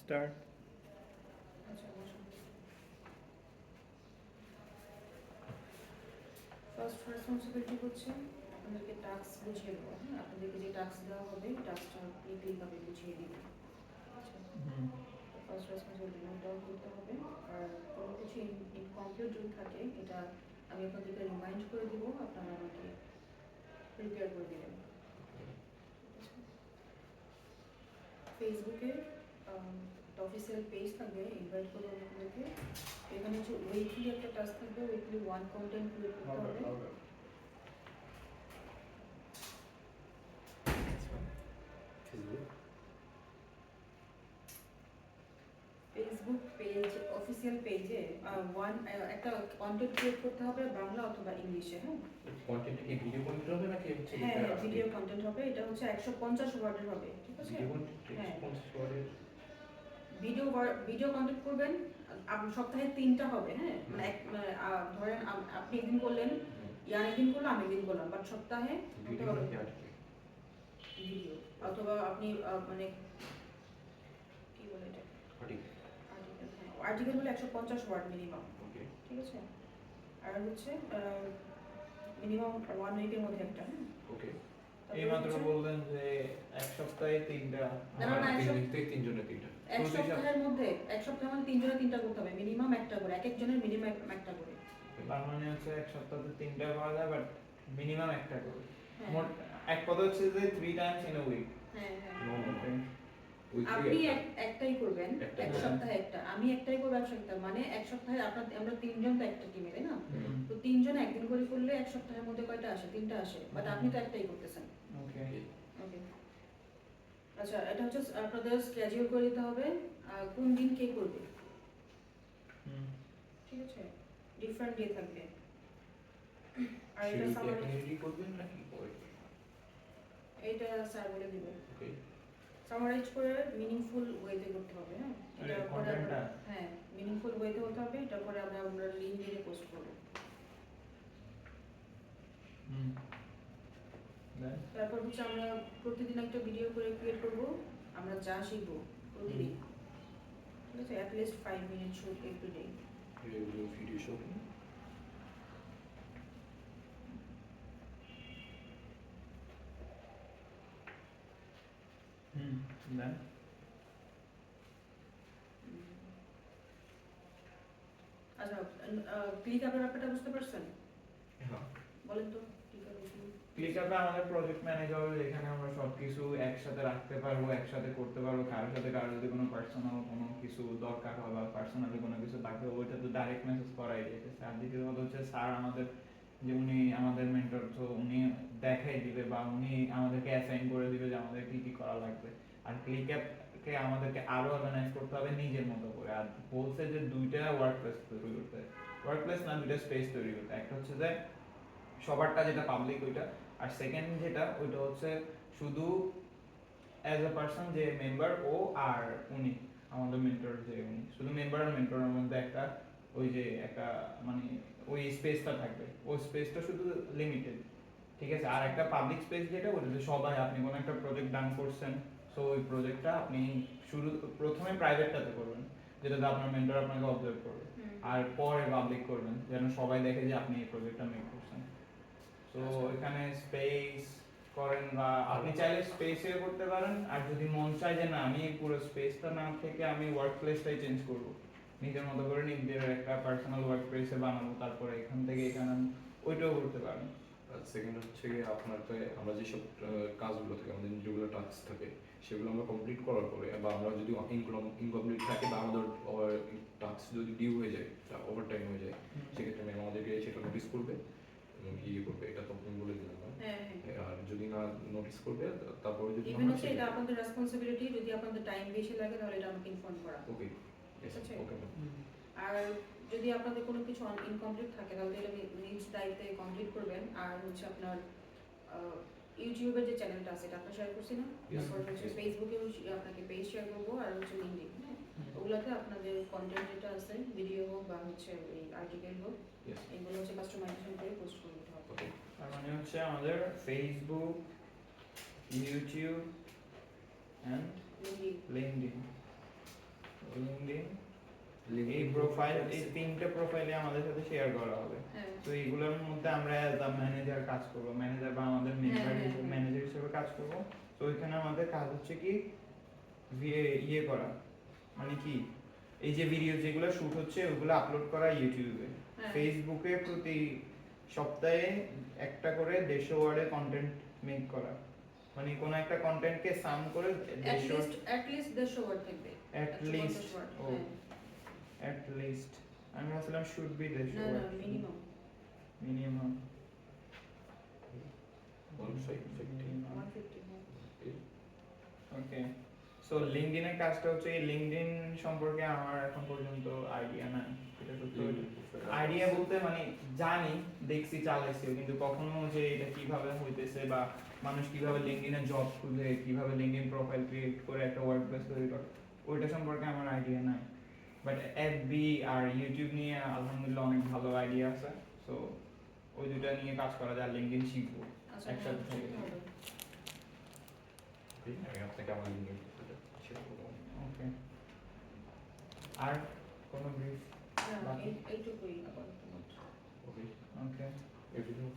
Start. আচ্ছা first responsibility হচ্ছে আপনাদেরকে টাস্ক বুঝিয়ে দেওয়া। হ্যাঁ, আপনাদেরকে যে টাস্ক দেওয়া হবে টাস্কটা ক্লিকভাবে বুঝিয়ে দিবেন। আচ্ছা, ফার্স্ট রেসপন্সিবিলিটি নোট ডাউন করতে হবে। আর কোনো কিছু ইনকমপ্লিট যদি থাকে এটা আমি আপনাদেরকে রিমাইন্ড করে দিব, আপনারা আমাকে প্রিপেয়ার করে দেবেন। ফেসবুকে অফিসিয়াল পেজ থাকবে, ইনভাইট করবো আপনাদেরকে। এখানে হচ্ছে উইকলি একটা টাস্ক থাকবে, উইকলি ওয়ান কন্টেন্ট ক্রিয়েট করতে হবে। ফেসবুক পেজ অফিসিয়াল পেজে একটা কন্টেন্ট ক্রিয়েট করতে হবে, বাংলা অথবা ইংলিশে। হ্যাঁ, কন্টেন্ট কি ভিডিও কন্টেন্ট হবে নাকি হচ্ছে হ্যাঁ হ্যাঁ ভিডিও কন্টেন্ট হবে। এটা হচ্ছে 150 ওয়ার্ডের হবে, ঠিক আছে? ভিডিও কন্টেন্ট হ্যাঁ 150 ওয়ার্ডের ভিডিও কন্টেন্ট করবেন। সপ্তাহে 3টা হবে। হ্যাঁ, ধরেন আপনি একদিন করলেন, ইয়ার একদিন করলো, আমি একদিন করলাম, বাট সপ্তাহে ভিডিও নাকি আর্টিকেল? ভিডিও অথবা আপনি মানে কি বলে এটা, আর্টিকেল। আর্টিকেল হলে 150 ওয়ার্ড মিনিমাম, ওকে ঠিক আছে? আর হচ্ছে মিনিমাম 1 উইকের মধ্যে একটা। হ্যাঁ, ওকে। এই মাত্র বললেন যে এক সপ্তাহে 3টা। না, না, তিন দিন থেকে তিনজনের তিনটা। এক সপ্তাহের মধ্যে, এক সপ্তাহে মানে 3 জনের 3টা করতে হবে, মিনিমাম একটা করে, এক একজনের মিনিমাম একটা করে। তার মানে হচ্ছে এক সপ্তাহে 3টা পাওয়া যায়, বাট মিনিমাম একটা করে। হ্যাঁ। মোট এক কথা হচ্ছে যে 3 টাইমস ইন আ উইক। হ্যাঁ হ্যাঁ ওকে। আপনি একটাই করবেন, একটা এক করে। সপ্তাহে একটা, আমি একটাই করবো এক সপ্তাহে, মানে এক সপ্তাহে আমরা 3জন তো একটা টিমে, তাই না? হুম। তো 3জন একদিন করে করলে এক সপ্তাহের মধ্যে কয়টা আসে? 3টা আসে, বাট আপনি তো একটাই করতেছেন। ওকে। ওকে, আচ্ছা, এটা হচ্ছে আপনাদের স্কেডিউল করে দিতে হবে কোন দিন কে করবে, হুম। ঠিক আছে? ডিফারেন্ট ডে থাকবে। আর এটা সেটা কি সামারি, এখন রেডি করবেন নাকি পরে? এটা স্যার বলে দিবে। ওকে। সামারাইজ করে মিনিংফুল ওয়েতে করতে হবে। হ্যাঁ, আরে, এটা পরে কন্টেন্টটা? হ্যাঁ মিনিংফুল ওয়েতে হতে হবে। এটা পরে আমরা লিঙ্কডইনে পোস্ট করব। হুম। দেন তারপর হচ্ছে আমরা প্রতিদিন একটা ভিডিও করে ক্রিয়েট করব, আমরা যা শিখবো প্রতিদিন, ঠিক আছে? At least 5 minute shoot every day. Regular video show. Hmm. Then আচ্ছা, ক্লিক আপের ব্যাপারটা বুঝতে পারছেন? হ্যাঁ। বলেন তো ক্লিক আপ কি? ক্লিকআপে আমাদের প্রজেক্ট ম্যানেজার হবে, যেখানে আমরা সবকিছু একসাথে রাখতে পারবো, একসাথে করতে পারবো। কারো যদি কোনো পার্সোনাল কোনো কিছু দরকার হয় বা পার্সোনালি কোনো কিছু লাগবে, ওইটা তো ডাইরেক্ট মেসেজ করাই যায়। স্যার দ্বিতীয় কথা হচ্ছে স্যার আমাদের যে উনি আমাদের মেন্টর, তো উনি দেখাই দিবে বা উনি আমাদেরকে অ্যাসাইন করে দিবে যে আমাদের কি কি করা লাগবে। আর ক্লিকআপকে আমাদেরকে আরো অর্গানাইজ করতে হবে নিজের মতো করে। আর বলছে যে 2টা ওয়ার্ক প্লেস তৈরি করতে, ওয়ার্ক প্লেস না 2টা স্পেস তৈরি করতে। একটা হচ্ছে যে সবারটা যেটা পাবলিক ওইটা, আর সেকেন্ড যেটা ওইটা হচ্ছে শুধু অ্যাজ এ পার্সন যে মেম্বার ও আর উনি আমাদের মেন্টর, যে উনি শুধু মেম্বার আর মেন্টরের মধ্যে একটা ওই যে একটা মানে ওই স্পেসটা থাকবে, ওই স্পেসটা শুধু লিমিটেড, ঠিক আছে? আর একটা পাবলিক স্পেস যেটা ওইটাতে সবাই, আপনি কোনো একটা প্রজেক্ট ডান করছেন, সো ওই প্রজেক্টটা আপনি প্রথমে প্রাইভেটটাতে করবেন, যেটাতে আপনার মেন্টর আপনাকে অবজার্ভ করবে, আর পরে পাবলিক করবেন যেন সবাই দেখে যে আপনি এই প্রজেক্টটা মেক করছেন। তো এখানে স্পেস করেন বা আপনি চাইলে স্পেসে করতে পারেন, আর যদি মন চায় যে না আমি পুরো স্পেসটা না থেকে আমি ওয়ার্ক প্লেসটাই চেঞ্জ করব, নিজের মতো করে নিজের একটা পার্সোনাল ওয়ার্ক প্লেসে বানাবো, তারপরে এখান থেকে এখানে ওইটাও করতে পারেন। সেকেন্ড হচ্ছে আপনার তো আমরা যেসব কাজগুলো থাকে, আমাদের যেগুলো টাস্ক থাকে সেগুলো আমরা কমপ্লিট করার পরে, বা আমরা যদি ইনকমপ্লিট থাকে বা আমাদের টাস্ক যদি ডিউ হয়ে যায়, ওভার টাইম হয়ে যায়, সেক্ষেত্রে ম্যাম আমাদেরকে সেটা নোটিস করবে এবং ইয়ে করবে। এটা তখন বলে দিলাম। আর যদি না নোটিস করবে, তারপরে যদি ইভেন হচ্ছে এটা আপনাদের রেসপন্সিবিলিটি, যদি আপনাদের টাইম বেশি লাগে তাহলে এটা আমাকে ইনফর্ম করা। ওকে। আচ্ছা, ওকে। আর যদি আপনাদের কোনো কিছু ইনকমপ্লিট থাকে তাহলে এটা নিজ দায়িত্বে কমপ্লিট করবেন। আর হচ্ছে আপনার ইউটিউবের যে চ্যানেলটা আছে এটা আপনার শেয়ার করছি না, তারপর হচ্ছে ফেসবুকে আপনাকে পেজ শেয়ার করবো, আর হচ্ছে লিঙ্কডিন। হ্যাঁ, ওগুলোতে আপনাদের কন্টেন্ট যেটা আছে, ভিডিও হোক বা হচ্ছে ওই আর্টিকেল হোক, এগুলো হচ্ছে কাস্টমাইজেশন করে পোস্ট করে দিতে হবে। তার মানে হচ্ছে আমাদের ফেসবুক, ইউটিউব এন্ড লিঙ্কডইন এই প্রোফাইল, এই 3টে প্রোফাইলে আমাদের সাথে শেয়ার করা হবে। হ্যাঁ তো এইগুলোর মধ্যে আমরা অ্যাজ আ ম্যানেজার কাজ করব, ম্যানেজার বা আমাদের মেম্বার হ্যাঁ, হিসেবে হ্যাঁ। ম্যানেজার হিসেবে কাজ করব। তো এখানে আমাদের কাজ হচ্ছে কি ইয়ে করা, মানে কি এই যে ভিডিও যেগুলো শুট হচ্ছে ওগুলো আপলোড করা ইউটিউবে, হ্যাঁ। ফেসবুকে প্রতি সপ্তাহে একটা করে 150 ওয়ার্ডে কন্টেন্ট মেক করা, মানে কোন একটা কন্টেন্টকে সাম করে 150 at least 150 ওয়ার্ড থাকবে। at 150 least ওয়ার্ড, ও হ্যাঁ। at least আমি ভাবছিলাম শুড বি 150 না না ওয়ার্ড, মিনিমাম মিনিমাম 150 150 হ্যাঁ। ওকে। সো লিংকডইনের কাজটা হচ্ছে, এই লিংকডইন সম্পর্কে আমার এখন পর্যন্ত আইডিয়া নাই, এটা সত্যি আইডিয়া বলতে মানে জানি, দেখছি, চালাইছি, কিন্তু কখনো যে এটা কিভাবে হইতেছে বা মানুষ কিভাবে লিংকডইনে জব খুঁজে, কিভাবে লিংকডইন প্রোফাইল ক্রিয়েট করে একটা ওয়ার্ডপ্রেস তৈরি করে, ওইটা সম্পর্কে আমার আইডিয়া নাই। বাট এফবি আর ইউটিউব নিয়ে আলহামদুলিল্লাহ অনেক ভালো আইডিয়া আছে। সো ওই দুটা নিয়ে কাজ করা যায়, লিংকডইন শিখবো আচ্ছা একসাথে হ্যাঁ, থেকে। শিখতে হবে। আমি আপনাকে আমার লিঙ্ক শেয়ার করবো। ওকে, আর কোনো ব্রিফ? না, বাকি? এইটুকুই আপাতত। ওকে ওকে, এভরিথিং